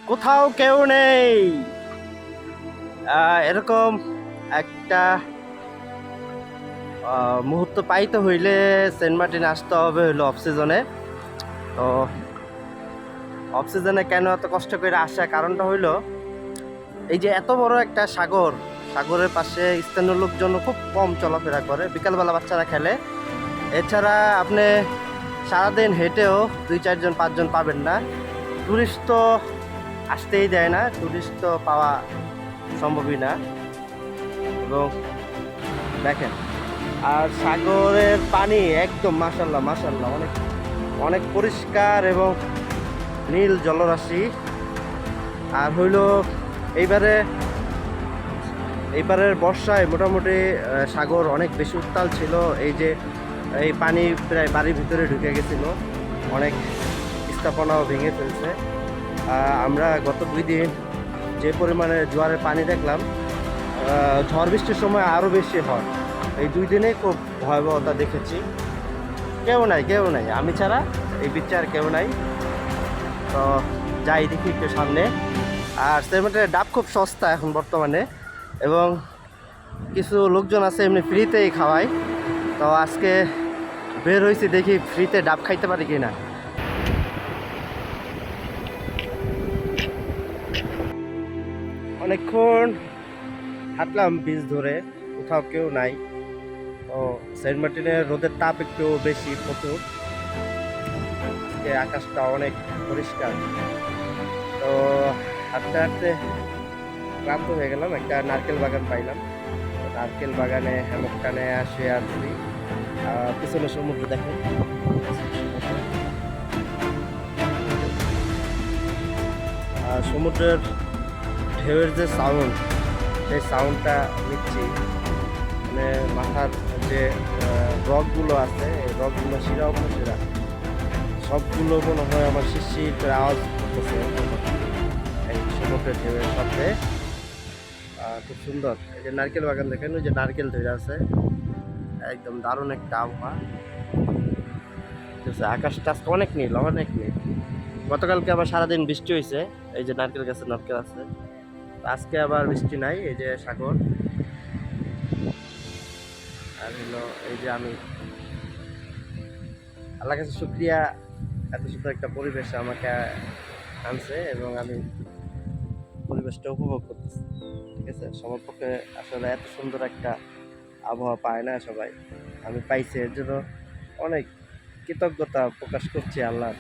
কোথাও কেউ নেই। এরকম একটা মুহূর্ত পাইতে হইলে সেন্ট মার্টিন আসতে হবে হইলো অফ সিজনে। তো অফ সিজনে কেন এত কষ্ট করে আসা কারণটা হইলো এই যে এত বড় একটা সাগর, সাগরের পাশে স্থানীয় লোকজন খুব কম চলাফেরা করে, বিকালবেলা বাচ্চারা খেলে। এছাড়া আপনি সারাদিন হেঁটেও 2-4 জন 5 জন পাবেন না। টুরিস্ট তো আসতেই দেয় না, টুরিস্ট তো পাওয়া সম্ভবই না। এবং দেখেন, আর সাগরের পানি একদম মাশাল্লাহ মাশাল্লাহ অনেক অনেক পরিষ্কার এবং নীল জলরাশি। আর হইলো এইবারে এইবারের বর্ষায় মোটামুটি সাগর অনেক বেশি উত্তাল ছিল। এই যে এই পানি প্রায় বাড়ির ভিতরে ঢুকে গেছিল, অনেক স্থাপনাও ভেঙে ফেলছে। আমরা গত 2 দিন যে পরিমাণে জোয়ারের পানি দেখলাম, ঝড় বৃষ্টির সময় আরও বেশি হয়। এই 2 দিনেই খুব ভয়াবহতা দেখেছি। কেউ নাই, কেউ নাই, আমি ছাড়া এই বিচে আর কেউ নাই। তো যাই দেখি একটু সামনে। আর সিমেন্টের ডাব খুব সস্তা এখন বর্তমানে, এবং কিছু লোকজন আছে এমনি ফ্রিতেই খাওয়ায়। তো আজকে বের হয়েছি, দেখি ফ্রিতে ডাব খাইতে পারি কিনা। অনেকক্ষণ হাঁটলাম বিচ ধরে, কোথাও কেউ নাই। তো সেন্ট মার্টিনের রোদের তাপ একটু বেশি, প্রচুর। আজকে আকাশটা অনেক পরিষ্কার। তো হাঁটতে হাঁটতে ক্লান্ত হয়ে গেলাম, একটা নারকেল বাগান পাইলাম। নারকেল বাগানে হ্যামক টানে শুয়ে আছি। পিছনে সমুদ্র দেখেন, সমুদ্রের ঢেউয়ের যে সাউন্ড, সেই সাউন্ডটা নিচ্ছি। মানে মাথার যে রকগুলো আছে, এই রকগুলো শিরা উপশিরা সবগুলো মনে হয় আমার শিরশির করে আওয়াজ করতেছে এই সমুদ্রের ঢেউয়ের শব্দে। খুব সুন্দর। এই যে নারকেল বাগান দেখেন, ওই যে নারকেল ধরে আছে, একদম দারুণ একটা আবহাওয়া। আকাশটা আজকে অনেক নীল, অনেক নীল। গতকালকে আবার সারাদিন বৃষ্টি হয়েছে, এই যে নারকেল গাছে নারকেল আছে। আজকে আবার বৃষ্টি নাই, এই যে সাগর। আর হলো এই যে আমি, আল্লাহর কাছে শুকরিয়া, এত সুন্দর একটা পরিবেশ আমাকে আনছে এবং আমি পরিবেশটা উপভোগ করতেছি। ঠিক আছে, সবার পক্ষে আসলে এত সুন্দর একটা আবহাওয়া পায় না সবাই, আমি পাইছি, এর জন্য অনেক কৃতজ্ঞতা প্রকাশ করছি আল্লাহ।